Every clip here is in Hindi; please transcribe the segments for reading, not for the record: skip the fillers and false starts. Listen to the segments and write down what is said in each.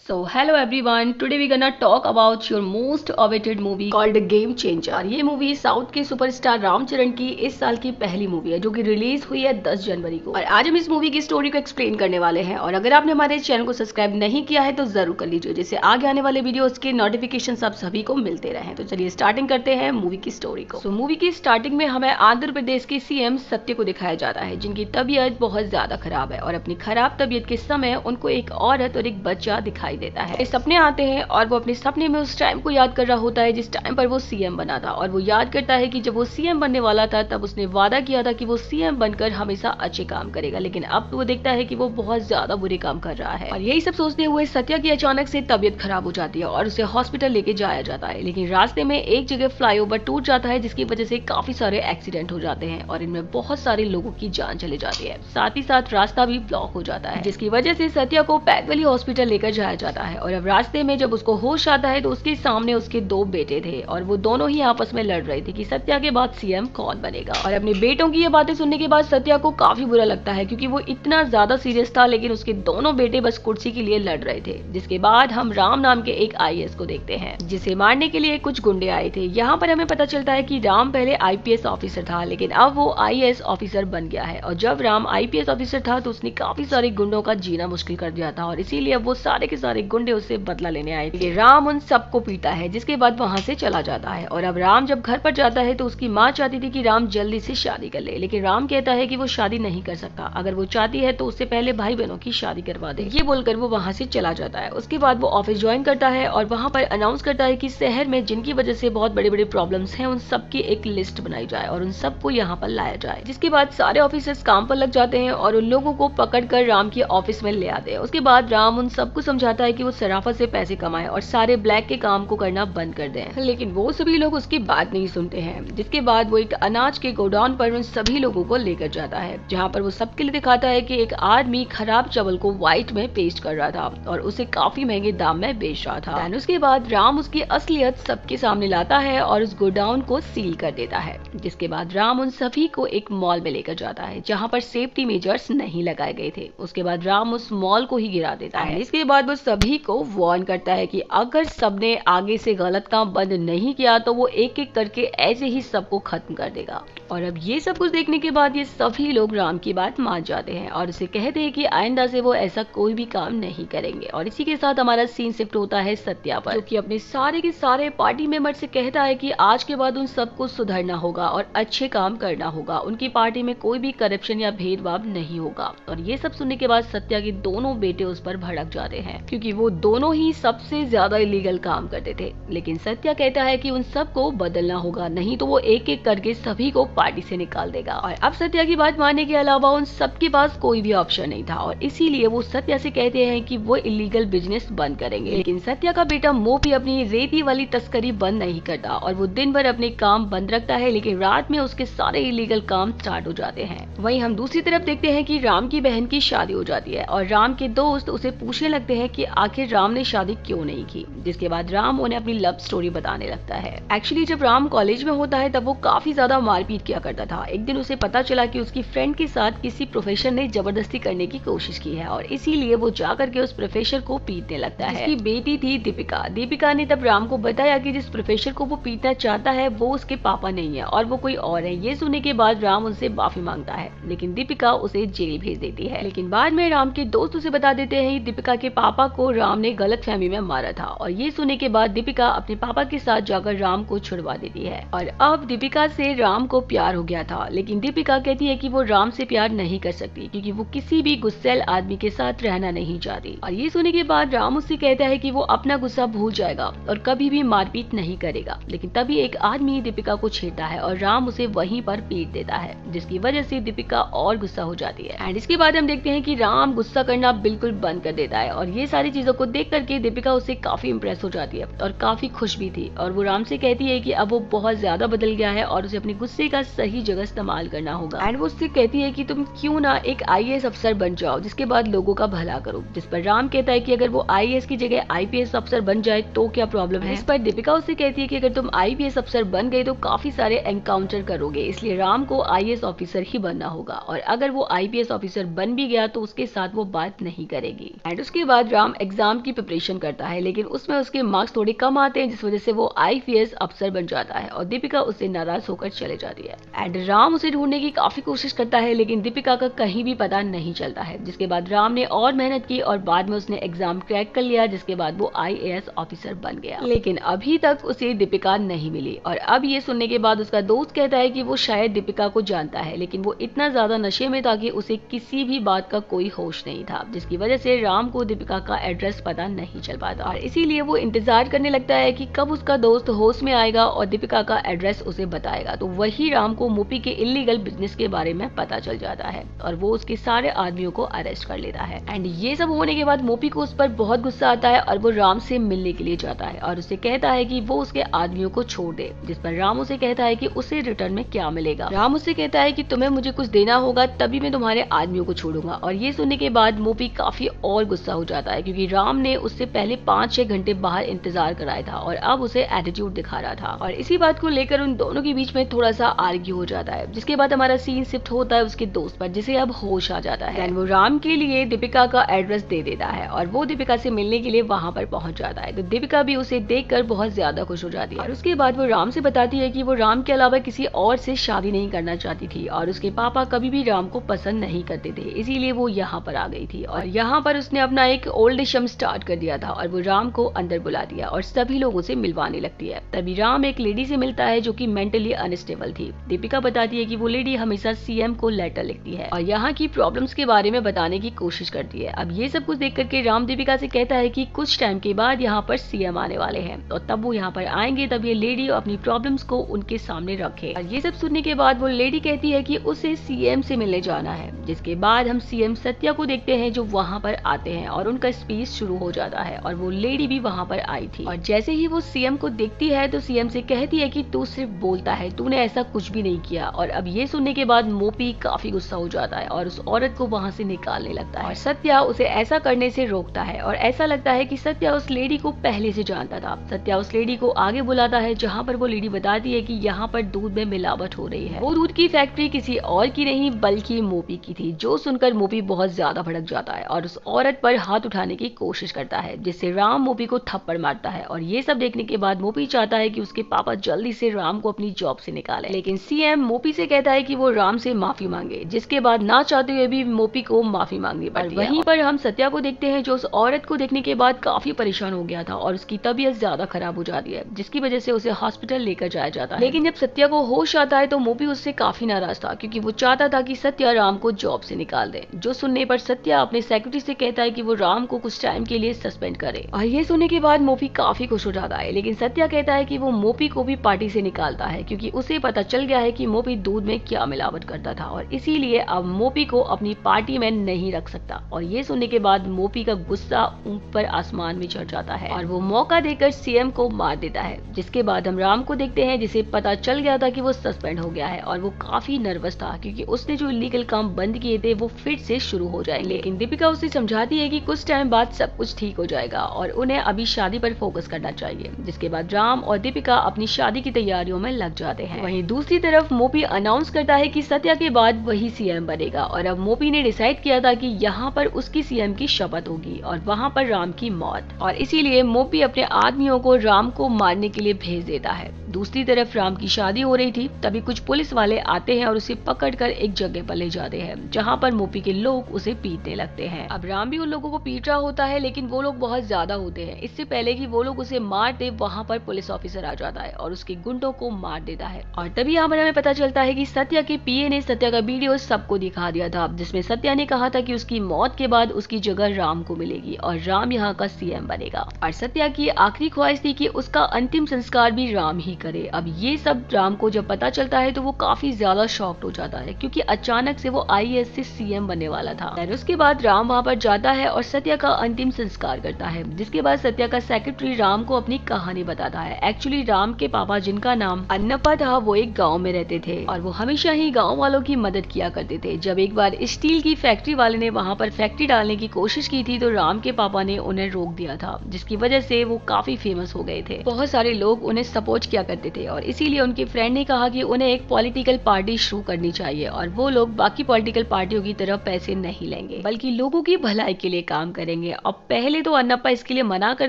So hello everyone, today we're gonna talk about your most awaited movie called Game Changer। ये मूवी साउथ के सुपरस्टार रामचरण की इस साल की पहली मूवी है जो कि रिलीज हुई है 10 जनवरी को। और आज हम इस मूवी की स्टोरी को एक्सप्लेन करने वाले हैं। और अगर आपने हमारे चैनल को सब्सक्राइब नहीं किया है तो जरूर कर लीजिए, जिससे आगे आने वाले वीडियोस के नोटिफिकेशन आप सभी को मिलते रहे। तो चलिए स्टार्टिंग करते हैं मूवी की स्टोरी को। तो मूवी की स्टार्टिंग में हमें आंध्र प्रदेश के सीएम सत्य को दिखाया जाता है, जिनकी तबीयत बहुत ज्यादा खराब है। और अपनी खराब तबीयत के समय उनको एक औरत और एक बच्चा दिखाई देता है। सपने आते हैं और वो अपने सपने में उस टाइम को याद कर रहा होता है जिस टाइम पर वो सीएम बना था। और वो याद करता है कि जब वो सीएम बनने वाला था तब उसने वादा किया था कि वो सीएम बनकर हमेशा अच्छे काम करेगा, लेकिन अब वो देखता है कि वो बहुत ज्यादा बुरे काम कर रहा है। और यही सब सोचते हुए सत्या की अचानक से तबीयत खराब हो जाती है और उसे हॉस्पिटल लेके जाया जाता है। लेकिन रास्ते में एक जगह फ्लाईओवर टूट जाता है, जिसकी वजह से काफी सारे एक्सीडेंट हो जाते हैं और इनमें बहुत सारे लोगों की जान चली जाती है। साथ ही साथ रास्ता भी ब्लॉक हो जाता है, जिसकी वजह से सत्या को पैगवली हॉस्पिटल लेकर जाया जाता है। और अब रास्ते में जब उसको होश आता है तो उसके सामने उसके दो बेटे थे और वो दोनों ही आपस में लड़ रहे थे कि सत्या के बाद सीएम कौन बनेगा। और अपने बेटों की ये बातें सुनने के बाद सत्या को काफी बुरा लगता है, क्योंकि वो इतना ज्यादा सीरियस था, लेकिन उसके दोनों बेटे बस कुर्सी के लिए लड़ रहे थे। जिसके बाद हम राम नाम के एक आईएएस को देखते हैं, जिसे मारने के लिए कुछ गुंडे आए थे। यहाँ पर हमें पता चलता है कि राम पहले आईपीएस ऑफिसर था, लेकिन अब वो आईएएस ऑफिसर बन गया है। और जब राम आईपीएस ऑफिसर था तो उसने काफी सारे गुंडों का जीना मुश्किल कर दिया था, और इसीलिए वो सारे के सारे गुंडे उससे बदला लेने आए थे। राम उन सबको पीटा है, जिसके बाद वहां से चला जाता है। और अब राम जब घर पर जाता है तो उसकी माँ चाहती थी कि राम जल्दी से शादी कर ले, लेकिन राम कहता है कि वो शादी नहीं कर सकता। अगर वो चाहती है तो उससे पहले भाई बहनों की शादी करवा दे। ये बोलकर वो वहां से चला जाता है। उसके बाद वो ऑफिस ज्वाइन करता है और वहां पर अनाउंस करता है कि शहर में जिनकी वजह से बहुत बड़े बड़े प्रॉब्लम्स हैं उन सबकी एक लिस्ट बनाई जाए और उन सबको यहाँ पर लाया जाए। जिसके बाद सारे ऑफिसर्स काम पर लग जाते हैं और उन लोगों को पकड़कर राम के ऑफिस में ले आते हैं। उसके बाद राम उन सबको समझाता है कि वो सराफत से पैसे कमाए और सारे ब्लैक के काम को करना बंद कर दें, लेकिन वो सभी लोग उसकी बात नहीं सुनते हैं। जिसके बाद वो एक अनाज के गोडाउन पर उन सभी लोगों को लेकर जाता है, जहाँ पर वो सबके लिए दिखाता है कि एक आदमी खराब चावल को व्हाइट में पेस्ट कर रहा था और उसे काफी महंगे दाम में बेच रहा था। उसके बाद राम उसकी असलियत सबके सामने लाता है और उस गोडाउन को सील कर देता है। जिसके बाद राम उन सभी को एक मॉल में लेकर जाता है, जहाँ पर सेफ्टी मेजर्स नहीं लगाए गए थे। उसके बाद राम उस मॉल को ही गिरा देता है। इसके बाद वो सभी को वार्न करता है कि अगर सबने आगे से गलत काम बंद नहीं किया तो वो एक एक करके ऐसे ही सबको खत्म कर देगा। और अब ये सब कुछ देखने के बाद ये सभी लोग राम की बात मान जाते हैं और उसे कहते हैं कि आइंदा से वो ऐसा कोई भी काम नहीं करेंगे। और इसी के साथ हमारा सीन शिफ्ट होता है सत्या पर, जो कि अपने सारे के सारे पार्टी मेंबर से कहता है कि आज के बाद उन सबको सुधरना होगा और अच्छे काम करना होगा। उनकी पार्टी में कोई भी करप्शन या भेदभाव नहीं होगा। और ये सब सुनने के बाद सत्या के दोनों बेटे उस पर भड़क जाते हैं, क्योंकि वो दोनों ही सबसे ज्यादा इलीगल काम करते थे। लेकिन सत्या कहता है कि उन सबको बदलना होगा, नहीं तो वो एक एक करके सभी को पार्टी से निकाल देगा। और अब सत्या की बात मानने के अलावा उन सबके पास कोई भी ऑप्शन नहीं था, और इसीलिए वो सत्या से कहते हैं कि वो इलीगल बिजनेस बंद करेंगे। लेकिन सत्या का बेटा मोपी अपनी रेती वाली तस्करी बंद नहीं करता और वो दिन भर अपने काम बंद रखता है, लेकिन रात में उसके सारे इलीगल काम स्टार्ट हो जाते हैं। वहीं हम दूसरी तरफ देखते हैं कि राम की बहन की शादी हो जाती है और राम के दोस्त उसे पूछने लगते हैं कि आखिर राम ने शादी क्यों नहीं की। जिसके बाद राम उन्हें अपनी लव स्टोरी बताने लगता है। एक्चुअली जब राम कॉलेज में होता है तब वो काफी ज्यादा मारपीट किया करता था। एक दिन उसे पता चला कि उसकी फ्रेंड के साथ किसी प्रोफेसर ने जबरदस्ती करने की कोशिश की है और इसीलिए वो जाकर के उस प्रोफेसर को पीटने लगता है। उसकी बेटी थी दीपिका। दीपिका ने तब राम को बताया कि जिस प्रोफेसर को वो पीटना चाहता है वो उसके पापा नहीं है और वो कोई और है। ये सुनने के बाद राम उनसे माफी मांगता है, लेकिन दीपिका उसे जेल भेज देती है। लेकिन बाद में राम के दोस्त उसे बता देते हैं दीपिका के पापा को राम ने गलतफहमी में मारा था। और ये सुनने के बाद दीपिका अपने पापा के साथ जाकर राम को छुड़वा देती है। और अब दीपिका से राम को प्यार हो गया था, लेकिन दीपिका कहती है कि वो राम से प्यार नहीं कर सकती, क्योंकि वो किसी भी गुस्सैल आदमी के साथ रहना नहीं चाहती। और ये सुनने के बाद राम उससे कहता है कि वो अपना गुस्सा भूल जाएगा और कभी भी मारपीट नहीं करेगा। लेकिन तभी एक आदमी दीपिका को छेड़ता है और राम उसे वहीं पर पीट देता है, जिसकी वजह से दीपिका और गुस्सा हो जाती है। एंड इसके बाद हम देखते हैं कि राम गुस्सा करना बिल्कुल बंद कर देता है। और ये सारी चीजों को देख करके दीपिका उससे काफी इंप्रेस हो जाती है और काफी खुश भी थी। और वो राम से कहती है कि अब वो बहुत ज्यादा बदल गया है और उसे अपने गुस्से का सही जगह इस्तेमाल करना होगा। एंड वो उससे कहती है कि तुम क्यों ना एक आईएएस अफसर बन जाओ, जिसके बाद लोगों का भला करो। जिस पर राम कहता है कि अगर वो आईएएस की जगह आईपीएस अफसर बन जाए तो क्या प्रॉब्लम है। इस पर दीपिका उससे कहती है कि अगर तुम आईपीएस अफसर बन गए तो काफी सारे एनकाउंटर करोगे, इसलिए राम को आईएएस ऑफिसर ही बनना होगा। और अगर वो आईपीएस ऑफिसर बन भी गया तो उसके साथ वो बात नहीं करेगी। एंड उसके बाद राम एग्जाम की प्रिपरेशन करता है, लेकिन उसमें उसके मार्क्स थोड़े कम आते हैं, जिस वजह से वो IPS अफसर बन जाता है और दीपिका उससे नाराज होकर चले जाती है। एंड राम उसे ढूंढने की काफी कोशिश करता है, लेकिन दीपिका का कहीं भी पता नहीं चलता है। जिसके बाद राम ने और मेहनत की और बाद में उसने एग्जाम क्रैक कर लिया, जिसके बाद वो IAS ऑफिसर बन गया। लेकिन अभी तक उसे दीपिका नहीं मिली और अब ये सुनने के बाद उसका दोस्त कहता है कि वो शायद दीपिका को जानता है, लेकिन वो इतना ज्यादा नशे में था कि उसे किसी भी बात का कोई होश नहीं था, जिसकी वजह से राम को दीपिका का एड्रेस पता नहीं चल पाता और इसीलिए वो इंतजार करने लगता है कि कब उसका दोस्त होश में आएगा और दीपिका का एड्रेस उसे बताएगा। तो वही राम को मोपी के इलीगल बिजनेस के बारे में पता चल जाता है और वो उसके सारे आदमियों को अरेस्ट कर लेता है। एंड ये सब होने के बाद मोपी को उस पर बहुत गुस्सा आता है और वो राम से मिलने के लिए जाता है और उसे कहता है कि वो उसके आदमियों को छोड़ दे, जिस पर राम उसे कहता है कि उसे रिटर्न में क्या मिलेगा। राम उससे कहता है कि तुम्हें मुझे कुछ देना होगा तभी मैं तुम्हारे आदमियों को छोड़ूंगा। और ये सुनने के बाद मोपी काफी और गुस्सा हो जाता है, क्योंकि राम ने उससे पहले 5-6 घंटे बाहर इंतजार कराया था और अब उसे एटीट्यूड दिखा रहा था और इसी बात को लेकर उन दोनों के बीच में थोड़ा सा आर्ग्यू हो जाता है। जिसके बाद हमारा सीन शिफ्ट होता है उसके दोस्त पर, जिसे अब होश आ जाता है। वो राम के लिए दीपिका का एड्रेस दे देता है और वो दीपिका से मिलने के लिए वहां पर पहुंच जाता है। तो दीपिका भी उसे देखकर बहुत ज्यादा खुश हो जाती है और उसके बाद वो राम से बताती है कि वो राम के अलावा किसी और से शादी नहीं करना चाहती थी और उसके पापा कभी भी राम को पसंद नहीं करते थे, इसीलिए वो यहाँ पर आ गई थी और यहाँ पर उसने अपना एक ओल्ड एज स्टार्ट कर दिया था और वो राम को अंदर बुला दिया और सभी लोगों से मिलवाने लगती है। तभी राम एक लेडी से मिलता है जो कि मेंटली अनस्टेबल थी। दीपिका बताती है कि वो लेडी हमेशा CM को लेटर लिखती है और यहाँ की प्रॉब्लम्स के बारे में बताने की कोशिश करती है। अब ये सब कुछ देख करके राम दीपिका से कहता है कि कुछ टाइम के बाद यहाँ पर CM आने वाले हैं और तब वो यहाँ पर आएंगे, तब ये लेडी अपनी प्रॉब्लम्स को उनके सामने रखे। और ये सब सुनने के बाद वो लेडी कहती है कि उसे CM से मिलने जाना है। जिसके बाद हम CM सत्या को देखते हैं जो वहाँ पर आते हैं और उनका स्पीच शुरू हो जाता है और वो लेडी भी वहाँ पर आई थी और जैसे ही वो CM को देखती है तो CM से कहती है कि तू सिर्फ बोलता है, तूने ऐसा कुछ भी नहीं किया। और अब ये सुनने के बाद मोपी काफी गुस्सा हो जाता है और उस औरत को वहाँ से निकालने लगता है और सत्या उसे ऐसा करने से रोकता है और ऐसा लगता है कि सत्या उस लेडी को पहले से जानता था। सत्या उस लेडी को आगे बुलाता है जहाँ पर वो लेडी बताती है कि यहाँ पर दूध में मिलावट हो रही है। वो दूध की फैक्ट्री किसी और की नहीं बल्कि मोपी की थी, जो सुनकर मोपी बहुत ज्यादा भड़क जाता है और उस औरत पर हाथ उठाने की कोशिश करता है, जिससे राम मोपी को थप्पड़ मारता है। और ये सब देखने के बाद मोपी चाहता है कि उसके पापा जल्दी से राम को अपनी जॉब से निकाले, लेकिन CM मोपी से कहता है कि वो राम से माफी मांगे, जिसके बाद ना चाहते हुए भी मोपी को माफी मांगनी पड़ती है। वहीं पर हम सत्या को देखते हैं जो उस औरत को देखने के बाद काफी परेशान हो गया था और उसकी तबीयत ज्यादा खराब हो जाती है, जिसकी वजह से उसे हॉस्पिटल लेकर जाया जाता है। लेकिन जब सत्या को होश आता है तो मोपी उससे काफी नाराज था, क्योंकि वो चाहता था कि सत्या राम को जॉब से निकाल दे। जो सुनने पर सत्या अपने सेक्रेटरी से कहता है कि वो राम को कुछ टाइम के लिए सस्पेंड करे और ये सुनने के बाद मोपी काफी खुश हो जाता है। लेकिन सत्या कहता है कि वो मोपी को भी पार्टी से निकालता है, क्योंकि उसे पता चल गया है कि मोपी दूध में क्या मिलावट करता था और इसीलिए अब मोपी को अपनी पार्टी में नहीं रख सकता। और ये सुनने के बाद मोपी का गुस्सा ऊपर आसमान में चढ़ जाता है और वो मौका देकर CM को मार देता है। जिसके बाद हम राम को देखते हैं जिसे पता चल गया था कि वो सस्पेंड हो गया है और वो काफी नर्वस था, क्योंकि उसने जो इलीगल काम बंद किए थे वो फिर से शुरू हो जाएंगे। लेकिन दीपिका उसे समझाती है कि कुछ टाइम बाद सब कुछ ठीक हो जाएगा और उन्हें अभी शादी पर फोकस करना चाहिए। जिसके बाद राम और दीपिका अपनी शादी की तैयारियों में लग जाते हैं। वहीं दूसरी तरफ मोपी अनाउंस करता है कि सत्या के बाद वही CM बनेगा और अब मोपी ने डिसाइड किया था कि यहाँ पर उसकी CM की शपथ होगी और वहाँ पर राम की मौत, और इसीलिए मोपी अपने आदमियों को राम को मारने के लिए भेज देता है। दूसरी तरफ राम की शादी हो रही थी, तभी कुछ पुलिस वाले आते हैं और उसे पकड़कर एक जगह पर ले जाते हैं, जहाँ पर मोपी के लोग उसे पीटने लगते हैं। अब राम भी उन लोगों को पीट रहा होता है, लेकिन वो लोग बहुत ज्यादा होते हैं। इससे पहले कि वो लोग उसे मार दे, वहाँ पर पुलिस ऑफिसर आ जाता है और उसके गुंडों को मार देता है। और तभी यहाँ पर हमें पता चलता है कि सत्या के PA ने सत्या का वीडियो सबको दिखा दिया था, जिसमें सत्या ने कहा था कि उसकी मौत के बाद उसकी जगह राम को मिलेगी और राम यहाँ का CM बनेगा। और सत्या की आखिरी ख्वाहिश थी कि उसका अंतिम संस्कार भी राम ही करे। अब ये सब राम को जब पता चलता है तो वो काफी ज्यादा शॉक्ड हो जाता है, क्योंकि अचानक से वो IAS से CM बनने वाला था। और उसके बाद राम वहाँ पर जाता है और सत्या का अंतिम संस्कार करता है। जिसके बाद सत्या का सेक्रेटरी राम को अपनी कहानी बताता है। एक्चुअली राम के पापा, जिनका नाम अन्नप्पा था, वो एक गाँव में रहते थे और वो हमेशा ही गाँव वालों की मदद किया करते थे। जब एक बार स्टील की फैक्ट्री वाले ने वहाँ पर फैक्ट्री डालने की कोशिश की थी तो राम के पापा ने उन्हें रोक दिया था, जिसकी वजह से वो काफी फेमस हो गए थे। बहुत सारे लोग उन्हें सपोर्ट किया करते थे और इसीलिए उनके फ्रेंड ने कहा कि उन्हें एक पॉलिटिकल पार्टी शुरू करनी चाहिए और वो लोग बाकी पॉलिटिकल पार्टियों की तरह पैसे नहीं लेंगे, बल्कि लोगों की भलाई के लिए काम करेंगे। करेंगे। अब पहले तो अन्नप्पा इसके लिए मना कर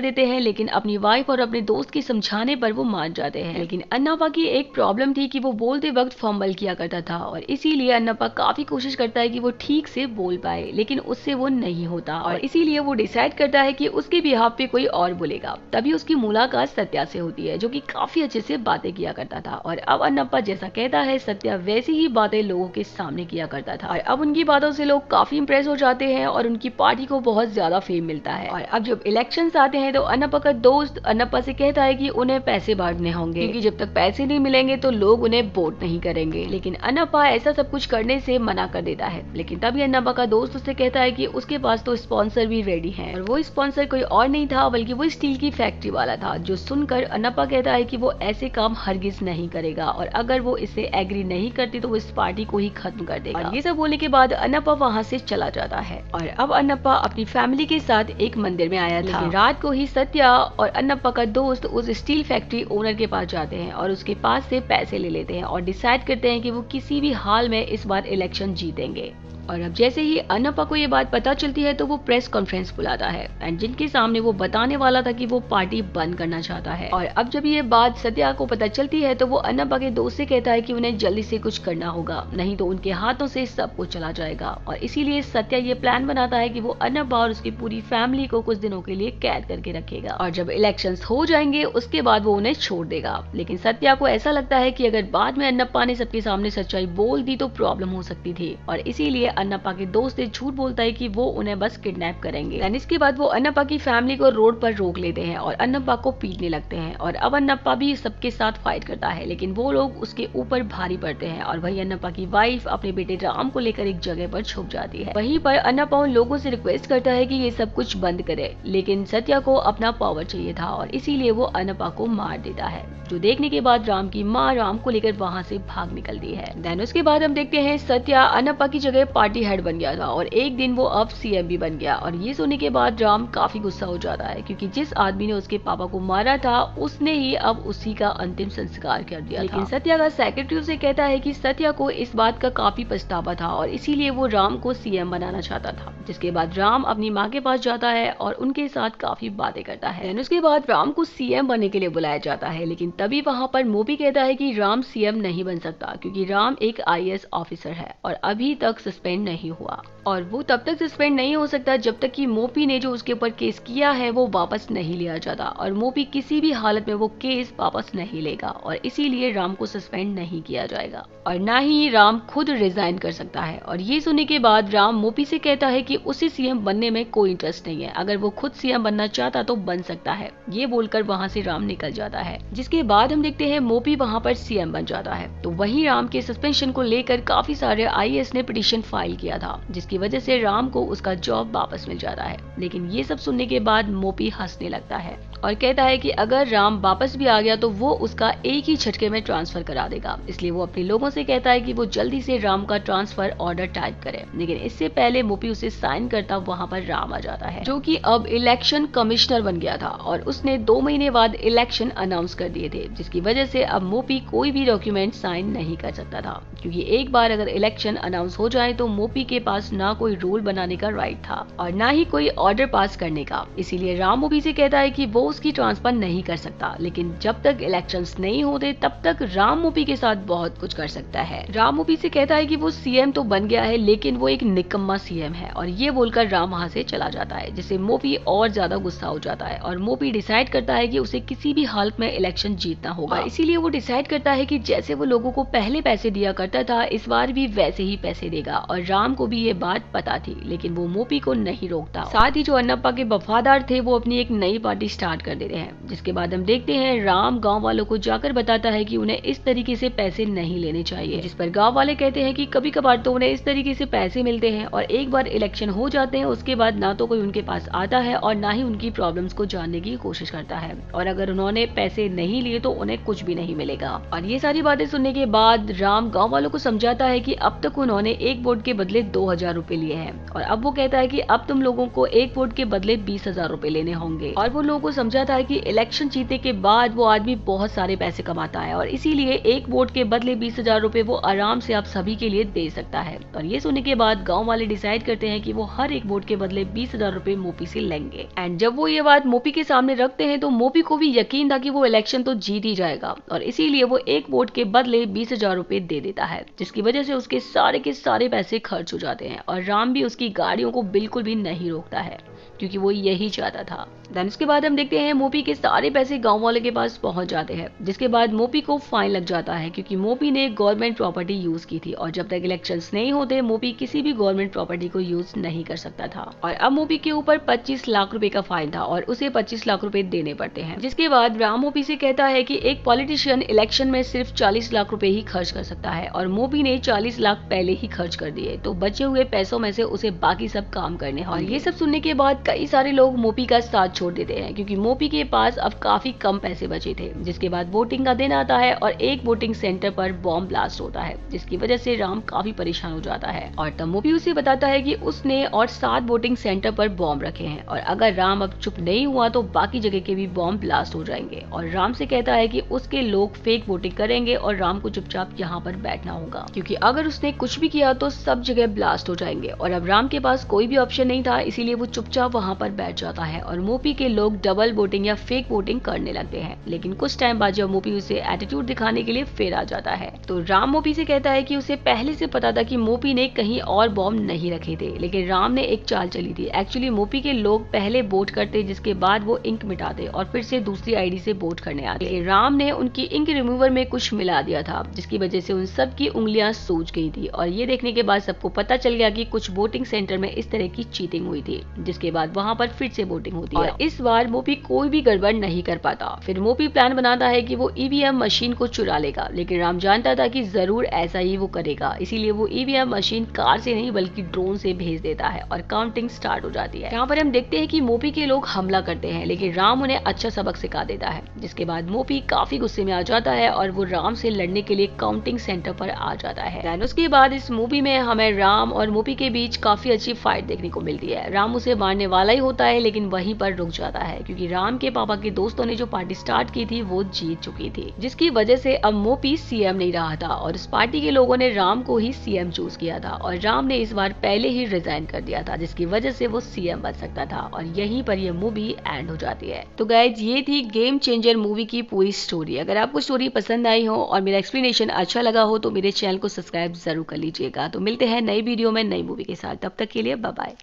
देते हैं, लेकिन अपनी वाइफ और अपने दोस्त के समझाने पर वो मान जाते हैं। लेकिन अन्नप्पा की एक प्रॉब्लम थी कि वो बोलते वक्त फंबल किया करता था और इसीलिए अन्नप्पा काफी कोशिश करता है कि वो ठीक से बोल पाए, लेकिन उससे वो नहीं होता और इसीलिए वो डिसाइड करता है कि उसके बिहाफ पे कोई और बोलेगा। तभी उसकी मुलाकात सत्या से होती है, जो कि काफी अच्छे से बातें किया करता था और अब अन्नप्पा जैसा कहता है सत्या वैसी ही बातें लोगों के सामने किया करता था और अब उनकी बातों से लोग काफी इंप्रेस हो जाते हैं और उनकी पार्टी को बहुत ज्यादा फेम मिलता है। और अब जब इलेक्शंस आते हैं तो अन्नप्पा का दोस्त अन्नप्पा से कहता है कि उन्हें पैसे बांटने होंगे, क्योंकि जब तक पैसे नहीं मिलेंगे तो लोग उन्हें वोट नहीं करेंगे। लेकिन अन्नप्पा ऐसा सब कुछ करने से मना कर देता है। लेकिन तभी अन्नप्पा का दोस्त उससे कहता है कि उसके पास तो स्पॉन्सर भी रेडी है और वो स्पॉन्सर कोई और नहीं था बल्कि वो स्टील की फैक्ट्री वाला था। जो सुनकर अन्नप्पा कहता है कि वो ऐसे काम हरगिज नहीं करेगा और अगर वो इससे एग्री नहीं करती तो वो इस पार्टी को ही खत्म कर देगा। और ये सब बोलने के बाद अन्नप्पा वहाँ से चला जाता है और अब अन्नप्पा अपनी फैमिली के साथ एक मंदिर में आया था। लेकिन रात को ही सत्या और अन्नप्पा का दोस्त उस स्टील फैक्ट्री ओनर के पास जाते हैं और उसके पास से पैसे ले लेते हैं और डिसाइड करते हैं कि वो किसी भी हाल में इस बार इलेक्शन जीतेंगे। और अब जैसे ही अन्नप्पा को ये बात पता चलती है तो वो प्रेस कॉन्फ्रेंस बुलाता है एंड जिनके सामने वो बताने वाला था कि वो पार्टी बंद करना चाहता है। और अब जब ये बात सत्या को पता चलती है तो वो अन्नप्पा के दोस्त से कहता है कि उन्हें जल्दी से कुछ करना होगा, नहीं तो उनके हाथों से सब कुछ चला जाएगा। और इसीलिए सत्या ये प्लान बनाता है कि वो अन्नप्पा और उसकी पूरी फैमिली को कुछ दिनों के लिए कैद करके रखेगा और जब इलेक्शन हो जाएंगे उसके बाद वो उन्हें छोड़ देगा। लेकिन सत्या को ऐसा लगता है कि अगर बाद में अन्नप्पा ने सबके सामने सच्चाई बोल दी तो प्रॉब्लम हो सकती थी और इसीलिए अन्नप्पा के दोस्त से झूठ बोलता है कि वो उन्हें बस किडनैप करेंगे। इसके बाद वो अन्नप्पा की फैमिली को रोड पर रोक लेते हैं और अन्नप्पा को पीटने लगते हैं और अब अन्नप्पा भी सबके साथ फाइट करता है, लेकिन वो लोग उसके ऊपर भारी पड़ते हैं और वही अन्नप्पा की वाइफ अपने बेटे राम को लेकर एक जगह पर छुप जाती है। वहीं पर अन्नप्पा उन लोगों से रिक्वेस्ट करता है कि ये सब कुछ बंद करे, लेकिन सत्या को अपना पावर चाहिए था और इसीलिए वो अन्नप्पा को मार देता है, जो देखने के बाद राम की माँ राम को लेकर वहाँ से भाग निकलती है। देन उसके बाद हम देखते हैं सत्या अन्नप्पा की जगह पार्टी हेड बन गया था और एक दिन वो अब सीएम भी बन गया और ये सुनने के बाद राम काफी गुस्सा हो जाता है, क्योंकि जिस आदमी ने उसके पापा को मारा था उसने ही अब उसी का अंतिम संस्कार कर दिया। लेकिन सत्या का सेक्रेटरी उसे कहता है कि सत्या को इस बात का काफी पछतावा था और इसीलिए वो राम को सीएम बनाना चाहता था। जिसके बाद राम अपनी माँ के पास जाता है और उनके साथ काफी बातें करता है। उसके बाद राम को सीएम बनने के लिए बुलाया जाता है, लेकिन तभी वहाँ पर मोपी कहता है कि राम सीएम नहीं बन सकता क्योंकि राम एक आईएएस ऑफिसर है और अभी तक सस्पेंड नहीं हुआ और वो तब तक सस्पेंड नहीं हो सकता जब तक कि मोपी ने जो उसके ऊपर केस किया है वो वापस नहीं लिया जाता और मोपी किसी भी हालत में वो केस वापस नहीं लेगा और इसीलिए राम को सस्पेंड नहीं किया जाएगा और ना ही राम खुद रिजाइन कर सकता है। और ये सुनने के बाद राम मोपी से कहता है कि उसे सीएम बनने में कोई इंटरेस्ट नहीं है, अगर वो खुद सीएम बनना चाहता तो बन सकता है। ये बोलकर वहाँ से राम निकल जाता है, जिसके बाद हम देखते हैं मोपी वहाँ पर सीएम बन जाता है। तो वहीं राम के सस्पेंशन को लेकर काफी सारे आईएएस ने पिटीशन फाइल किया था, जिसकी वजह से राम को उसका जॉब वापस मिल जाता है। लेकिन ये सब सुनने के बाद मोपी हंसने लगता है और कहता है कि अगर राम वापस भी आ गया तो वो उसका एक ही झटके में ट्रांसफर करा देगा, इसलिए वो अपने लोगों से कहता है कि वो जल्दी से राम का ट्रांसफर ऑर्डर टाइप करे। लेकिन इससे पहले मोपी उसे साइन करता वहाँ पर राम आ जाता है, जो कि अब इलेक्शन कमिश्नर बन गया था और उसने 2 महीने बाद इलेक्शन अनाउंस कर दिए थे, जिसकी वजह से अब मोपी कोई भी डॉक्यूमेंट साइन नहीं कर सकता था, क्योंकि एक बार अगर इलेक्शन अनाउंस हो जाए तो मोपी के पास ना कोई रूल बनाने का राइट था और ना ही कोई ऑर्डर पास करने का। इसीलिए राम मोपी से कहता है कि वो उसकी ट्रांसफर नहीं कर सकता, लेकिन जब तक इलेक्शंस नहीं होते तब तक राम मोपी के साथ बहुत कुछ कर सकता है। राम मोपी से कहता है कि वो सीएम तो बन गया है लेकिन वो एक निकम्मा सीएम है और ये बोलकर राम वहाँ से चला जाता है, जिससे मोपी और ज्यादा गुस्सा हो जाता है और मोपी डिसाइड करता है कि उसे किसी भी हालत में इलेक्शन जीतना होगा। इसीलिए वो डिसाइड करता है कि जैसे वो लोगों को पहले पैसे दिया करता था इस बार भी वैसे ही पैसे देगा और राम को भी ये बात पता थी, लेकिन वो मोपी को नहीं रोकता। साथ ही जो अन्नप्पा के वफादार थे वो अपनी एक नई पार्टी स्टार्ट कर देते हैं, जिसके बाद हम देखते हैं राम गांव वालों को जाकर बताता है कि उन्हें इस तरीके से पैसे नहीं लेने चाहिए, जिस पर गांव वाले कहते हैं कि कभी कभार तो उन्हें इस तरीके से पैसे मिलते हैं और एक बार इलेक्शन हो जाते हैं उसके बाद ना तो कोई उनके पास आता है और ना ही उनकी प्रॉब्लम्स को जानने की कोशिश करता है और अगर उन्होंने पैसे नहीं लिए तो उन्हें कुछ भी नहीं मिलेगा। और ये सारी बातें सुनने के बाद राम गाँव वालों को समझाता है कि अब तक उन्होंने एक वोट के बदले 2000 रुपए लिए हैं और अब वो कहता है कि अब तुम लोगों को एक वोट के बदले 20,000 रुपए लेने होंगे और वो लोगों को समझाता है कि इलेक्शन जीतने के बाद वो आदमी बहुत सारे पैसे कमाता है और इसीलिए एक वोट के बदले 20,000 रुपए वो आराम से आप सभी के लिए दे सकता है। और ये सुनने के बाद गाँव वाले डिसाइड करते हैं कि वो हर एक वोट के बदले 20,000 रुपए मोपी से लेंगे। एंड जब वो ये बात मोपी के सामने रखते हैं तो मोपी को भी यकीन था कि वो इलेक्शन तो जीत ही जाएगा और इसीलिए वो एक वोट के बदले 20,000 रुपए दे देता है, जिसकी वजह से उसके सारे के सारे पैसे खर्च हो जाते हैं और राम भी उसकी गाड़ियों को बिल्कुल भी नहीं रोकता है क्योंकि वो यही चाहता था। देन उसके बाद हम देखते हैं मोपी के सारे पैसे गांव वाले के पास पहुंच जाते हैं, जिसके बाद मोपी को फाइन लग जाता है क्योंकि मोपी ने गवर्नमेंट प्रॉपर्टी यूज की थी और जब तक इलेक्शंस नहीं होते मोपी किसी भी गवर्नमेंट प्रॉपर्टी को यूज नहीं कर सकता था। और अब मोपी के ऊपर 25 लाख रुपए का फाइन था और उसे 25 लाख रुपए देने पड़ते हैं, जिसके बाद राम मोपी से कहता है कि एक पॉलिटिशियन इलेक्शन में सिर्फ 40 लाख रुपए ही खर्च कर सकता है और मोपी ने 40 लाख पहले ही खर्च कर दिए, तो बचे हुए पैसों में से उसे बाकी सब काम करने। और ये सब सुनने के बाद कई सारे लोग मोपी का साथ छोड़ देते हैं क्योंकि मोपी के पास अब काफी कम पैसे बचे थे। जिसके बाद वोटिंग का दिन आता है और एक वोटिंग सेंटर पर बॉम्ब ब्लास्ट होता है, जिसकी वजह से राम काफी परेशान हो जाता है और तब मोपी उसे बताता है कि उसने और 7 वोटिंग सेंटर पर बॉम्ब रखे हैं और अगर राम अब चुप नहीं हुआ तो बाकी जगह के भी बॉम्ब ब्लास्ट हो जाएंगे। और राम से कहता है कि उसके लोग फेक वोटिंग करेंगे और राम को चुपचाप यहाँ पर बैठना होगा क्योंकि अगर उसने कुछ भी किया तो सब जगह ब्लास्ट हो जाएंगे। और अब राम के पास कोई भी ऑप्शन नहीं था, इसीलिए वो चुपचाप वहाँ पर बैठ जाता है और मोपी के लोग डबल वोटिंग या फेक वोटिंग करने लगते हैं। लेकिन कुछ टाइम बाद जब मोपी उसे एटीट्यूड दिखाने के लिए फिर आ जाता है तो राम मोपी से कहता है कि उसे पहले से पता था कि मोपी ने कहीं और बॉम्ब नहीं रखे थे, लेकिन राम ने एक चाल चली थी। एक्चुअली मोपी के लोग पहले वोट करते, जिसके बाद वो इंक मिटाते और फिर से दूसरी आईडी से वोट करने आते, लेकिन राम ने उनकी इंक रिमूवर में कुछ मिला दिया था, जिसकी वजह से उन सब की उंगलियां सूज गई थी। और ये देखने के बाद सबको पता चल गया कि कुछ वोटिंग सेंटर में इस तरह की चीटिंग हुई थी, जिसके बाद वहाँ पर फिर से वोटिंग होती है। इस बार मोपी कोई भी गड़बड़ नहीं कर पाता। फिर मोपी प्लान बनाता है कि वो ईवीएम मशीन को चुरा लेगा, लेकिन राम जानता था कि जरूर ऐसा ही वो करेगा, इसीलिए वो ईवीएम मशीन कार से नहीं बल्कि ड्रोन से भेज देता है और काउंटिंग स्टार्ट हो जाती है। यहाँ पर हम देखते हैं कि मोपी के लोग हमला करते हैं, लेकिन राम उन्हें अच्छा सबक सिखा देता है, जिसके बाद मोपी काफी गुस्से में आ जाता है और वो राम से लड़ने के लिए काउंटिंग सेंटर पर आ जाता है। उसके बाद इस मूवी में हमें राम और मोपी के बीच काफी अच्छी फाइट देखने को मिलती है। राम उसे मारने वाला ही होता है लेकिन वहीं पर रुक जाता है क्योंकि राम के पापा के दोस्तों ने जो पार्टी स्टार्ट की थी वो जीत चुकी थी, जिसकी वजह से अब मोपी सीएम नहीं रहा था और इस पार्टी के लोगों ने राम को ही सीएम चूज किया था और राम ने इस बार पहले ही रिजाइन कर दिया था, जिसकी वजह से वो सीएम बन सकता था। और यहीं पर ये मूवी एंड हो जाती है। तो गाइज ये थी गेम चेंजर मूवी की पूरी स्टोरी। अगर आपको स्टोरी पसंद आई हो और मेरा एक्सप्लेनेशन अच्छा लगा हो तो मेरे चैनल को सब्सक्राइब जरूर कर लीजिएगा। तो मिलते हैं नई वीडियो में नई मूवी के साथ, तब तक के लिए बाय बाय।